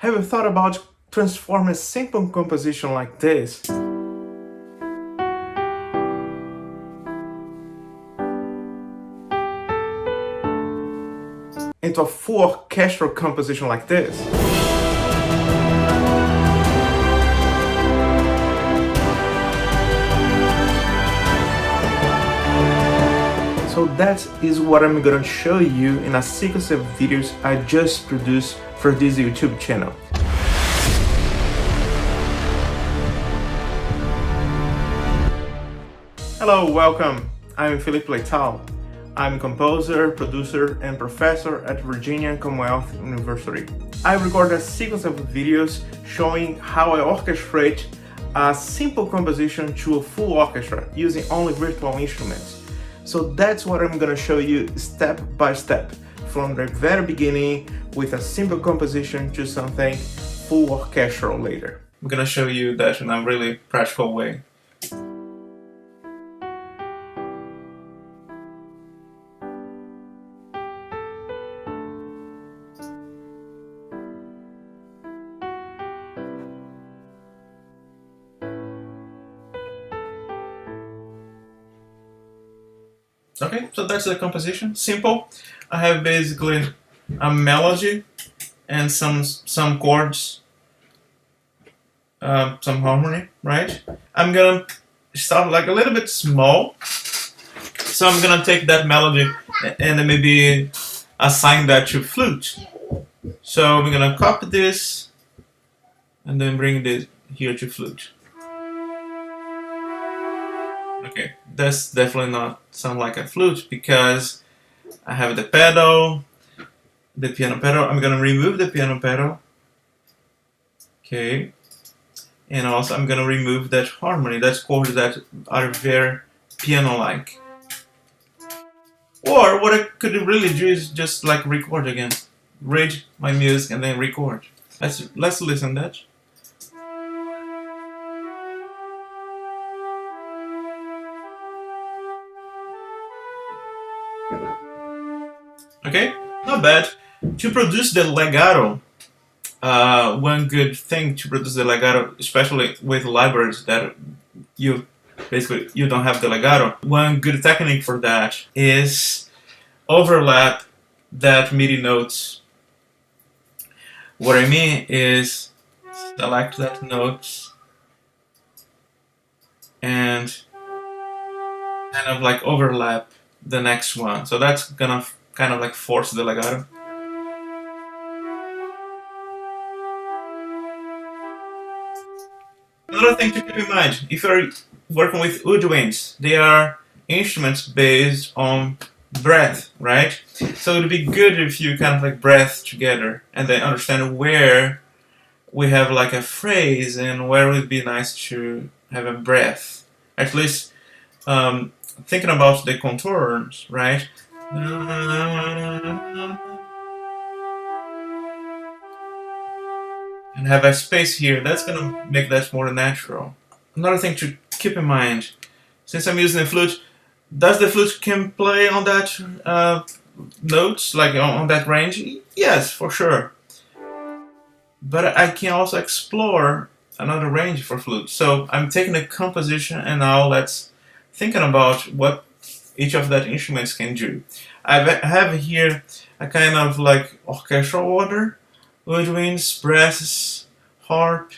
Have you thought about transforming a simple composition like this into a full orchestral composition like this? So that is what I'm gonna show you in a sequence of videos I just produced for this YouTube channel. Hello, welcome. I'm Filipe Leitão. I'm a composer, producer, and professor at Virginia Commonwealth University. I record a sequence of videos showing how I orchestrate a simple composition to a full orchestra using only virtual instruments. So that's what I'm gonna show you step by step, from the very beginning with a simple composition to something full orchestral later. I'm gonna show you that in a really practical way. Okay, so that's the composition. Simple. I have basically a melody and some chords, some harmony, right? I'm gonna start like a little bit small. So I'm gonna take that melody and then maybe assign that to flute. So we're gonna copy this and then bring this here to flute. Okay, that's definitely not sound like a flute because I have the pedal, the piano pedal. I'm gonna remove the piano pedal. Okay, and also I'm gonna remove that harmony, that chords that are very piano-like. Or what I could really do is just like record again, read my music and then record. Let's listen to that. Okay, not bad. To produce the legato, one good thing to produce the legato, especially with libraries that you don't have the legato, one good technique for that is overlap that MIDI notes. What I mean is select that note and kind of like overlap the next one. So that's gonna kind of like force the legato. Another thing to keep in mind, if you're working with woodwinds, they are instruments based on breath, right? So it would be good if you kind of like breath together and then understand where we have like a phrase and where it would be nice to have a breath. At least thinking about the contours, right? And have a space here, that's gonna make that more natural. Another thing to keep in mind, since I'm using a flute, does the flute can play on that notes, like on that range? Yes, for sure. But I can also explore another range for flute. So I'm taking a composition and now let's thinking about what each of that instruments can do. I have here a kind of like orchestral order, woodwinds, brasses, harp,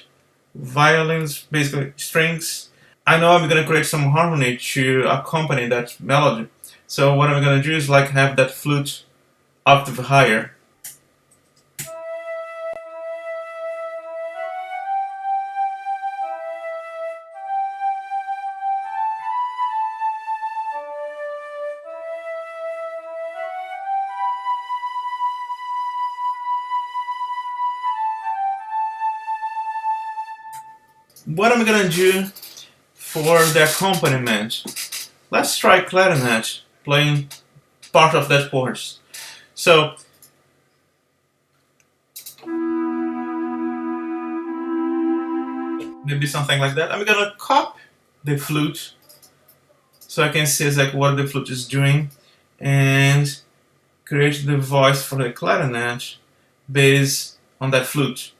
violins, basically strings. I know I'm gonna create some harmony to accompany that melody. So what I'm gonna do is like have that flute octave higher. What I'm gonna do for the accompaniment, let's try clarinet, playing part of that chorus. So maybe something like that. I'm gonna copy the flute so I can see exactly what the flute is doing and create the voice for the clarinet based on that flute.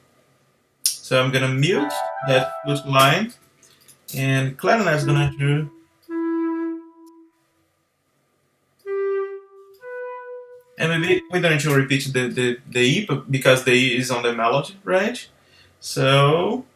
So I'm gonna mute that flute line, and clarinet is gonna do. And maybe we don't need to repeat the E because the E is on the melody, right? So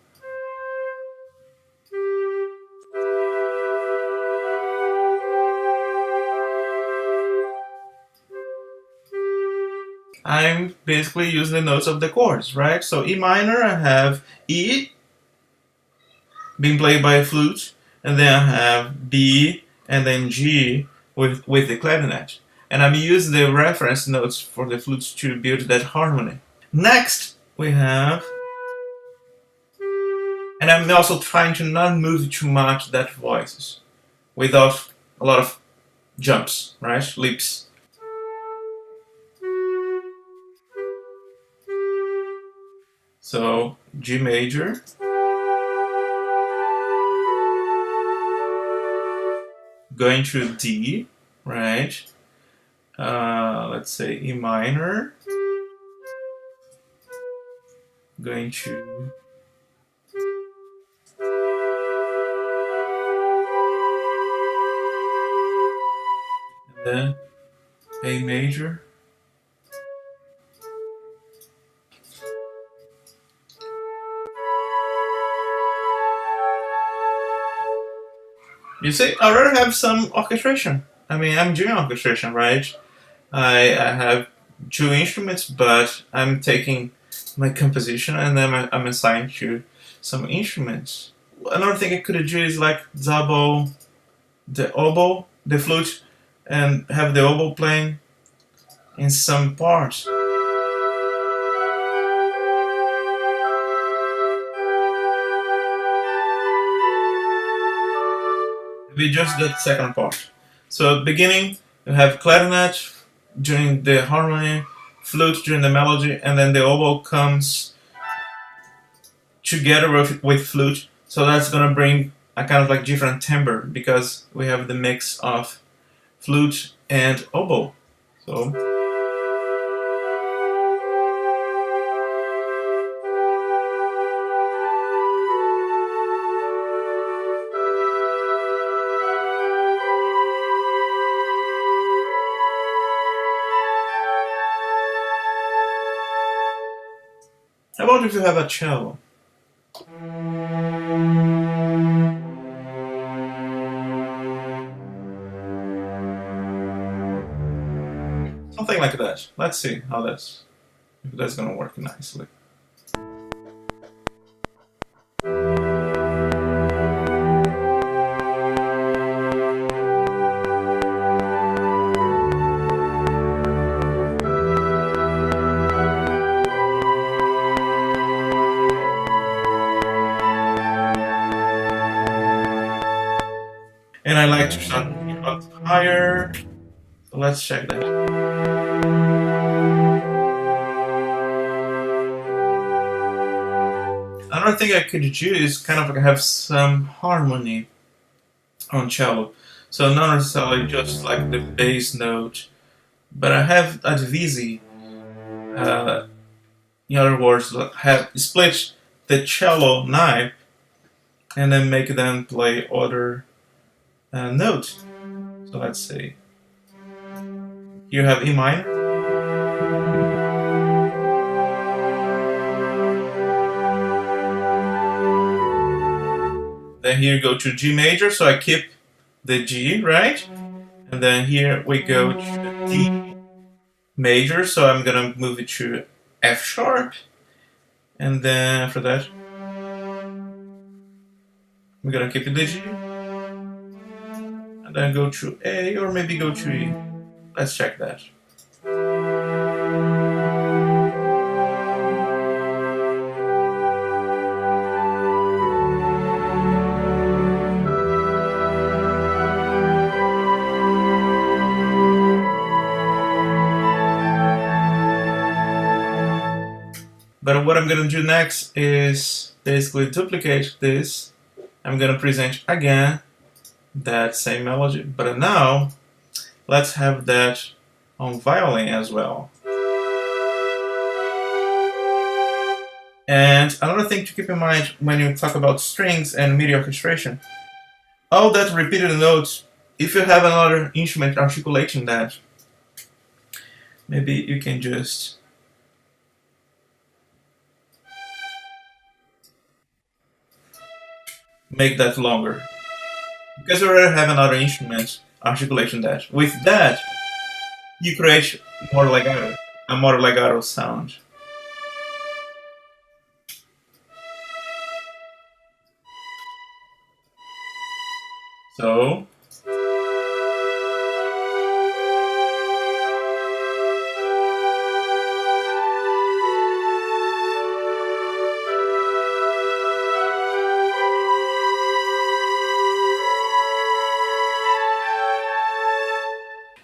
I'm basically using the notes of the chords, right? So E minor, I have E being played by a flute, and then I have B and then G with the clarinet. And I'm using the reference notes for the flutes to build that harmony. Next, we have, and I'm also trying to not move too much that voices without a lot of jumps, right? Leaps. So G major, going to D, right? Let's say E minor, going to and then A major, you see, I already have some orchestration. I mean, I'm doing orchestration, right? I have two instruments, but I'm taking my composition and then I'm assigned to some instruments. Another thing I could do is like double the oboe, the flute, and have the oboe playing in some parts. Maybe just that second part. So beginning, you have clarinet during the harmony, flute during the melody, and then the oboe comes together with flute. So that's gonna bring a kind of like different timbre because we have the mix of flute and oboe. So how about if you have a cello? Something like that. Let's see how if that's gonna work nicely. And I like to start up higher. So let's check that. Another thing I could do is kind of like have some harmony on cello. So not necessarily just like the bass note, but I have a divisi. In other words, have split the cello knife and then make them play other notes. So let's see. You have E minor. Then here go to G major, so I keep the G, right? And then here we go to D major, so I'm gonna move it to F sharp. And then after that, we're gonna keep the G. And then go to A, or maybe go to E. Let's check that. But what I'm gonna do next is basically duplicate this. I'm gonna present again that same melody, but now let's have that on violin as well. And another thing to keep in mind when you talk about strings and MIDI orchestration, all that repeated notes, if you have another instrument articulating that, maybe you can just make that longer. Because you already have another instrument articulating that. With that, you create more legato, a more legato sound. So,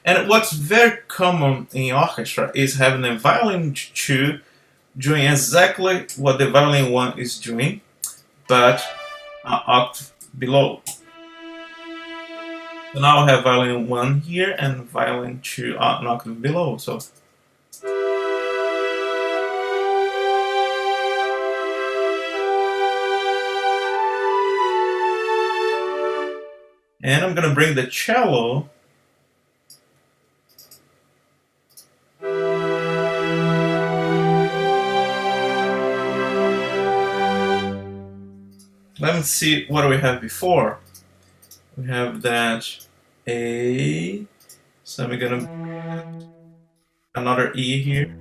and what's very common in orchestra is having a violin 2 doing exactly what the violin 1 is doing, but an octave below. So now I have violin 1 here and violin 2 an octave below. So, and I'm gonna bring the cello let me see what we have before. We have that A, so we're gonna another E here.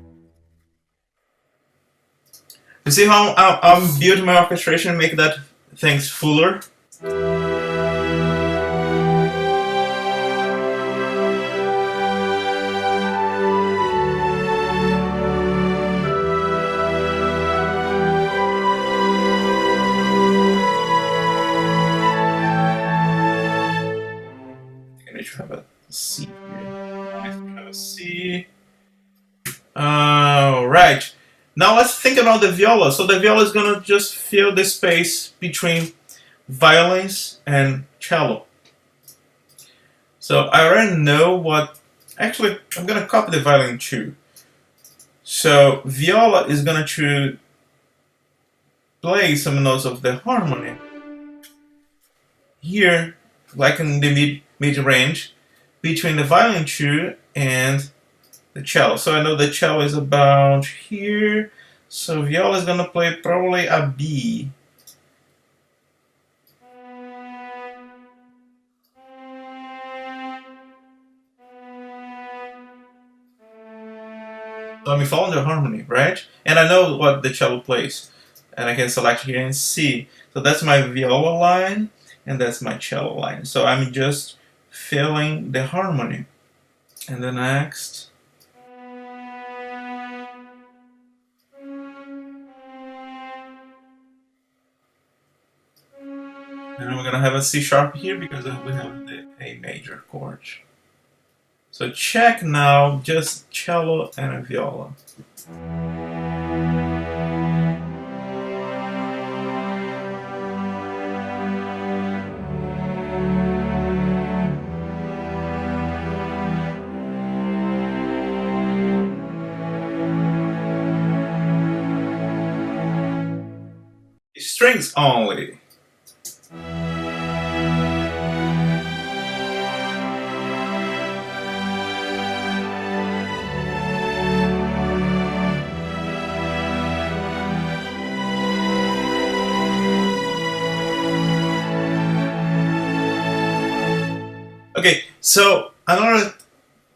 You see how I'm building my orchestration to make that things fuller? Have a C here. Have a C. Right. Now let's think about the viola. So the viola is gonna just fill the space between violins and cello. So I already know what. Actually, I'm gonna copy the violin too. So viola is gonna play some notes of the harmony. Here, like in the mid range, between the violin 2 and the cello. So I know the cello is about here. So viola is gonna play probably a B. So I'm following the harmony, right? And I know what the cello plays. And I can select here and C. So that's my viola line, and that's my cello line. So I'm just filling the harmony. And the next. And we're gonna have a C sharp here because we have the A major chord. So check now just cello and a viola. Strings only. Okay, so another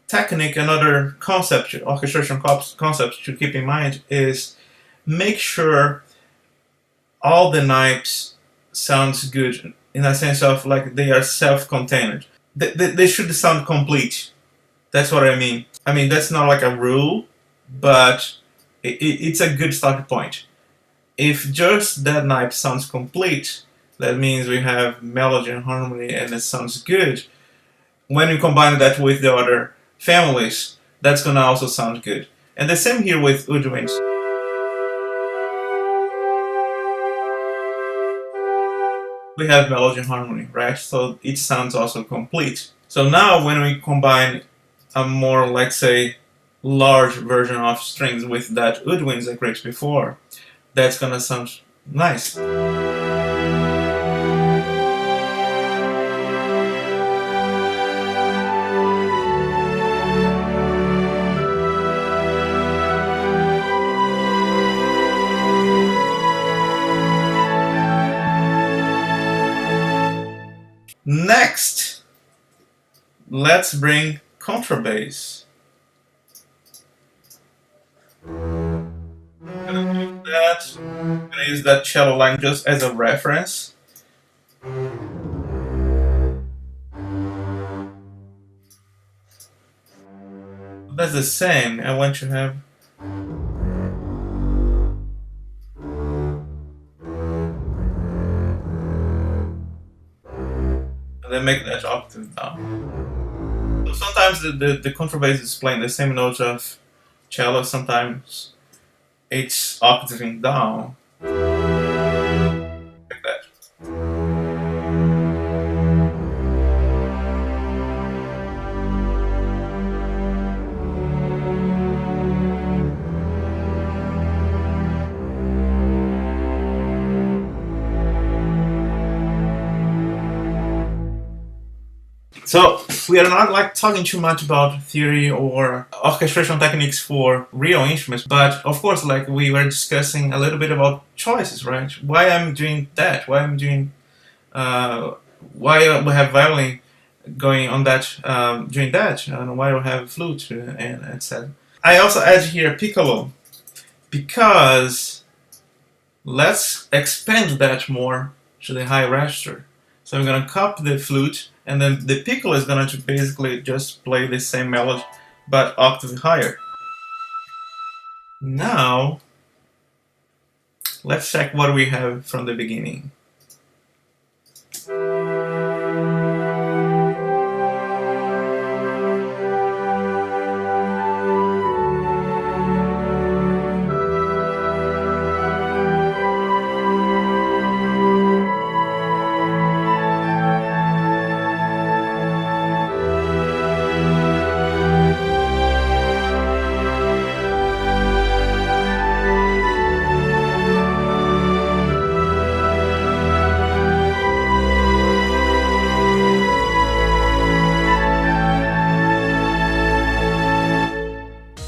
technique, another concept, orchestration concept to keep in mind is make sure all the knifes sounds good in a sense of like they are self-contained. They should sound complete. That's what I mean. I mean, that's not like a rule, but it's a good starting point. If just that knife sounds complete, that means we have melody and harmony and it sounds good. When you combine that with the other families, that's gonna also sound good. And the same here with woodwinds. We have melody and harmony, right? So it sounds also complete. So now when we combine a more, let's say, large version of strings with that woodwinds I created before, that's gonna sound nice. Next, let's bring contrabass. I'm gonna use that cello line just as a reference. That's the same. I want to have and then make that octave down. So sometimes the contrabass is playing the same notes of cello, sometimes it's octaving down. Like that. So we are not like talking too much about theory or orchestration techniques for real instruments, but of course, like we were discussing a little bit about choices, right? Why I'm doing that? Why I'm doing? Why we have violin going on that, doing that, and why we have flute and etc. I also add here piccolo because let's expand that more to the high register. So I'm gonna copy the flute, and then the piccolo is gonna basically just play the same melody, but octave higher. Now, let's check what we have from the beginning.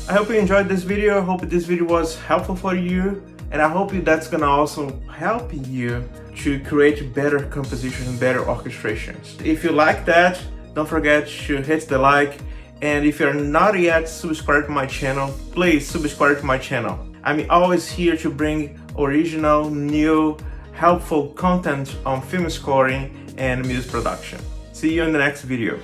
I hope you enjoyed this video. I hope this video was helpful for you, and I hope that's gonna also help you to create better compositions and better orchestrations. If you like that, don't forget to hit the like, and if you're not yet subscribed to my channel, please subscribe to my channel. I'm always here to bring original, new, helpful content on film scoring and music production. See you in the next video.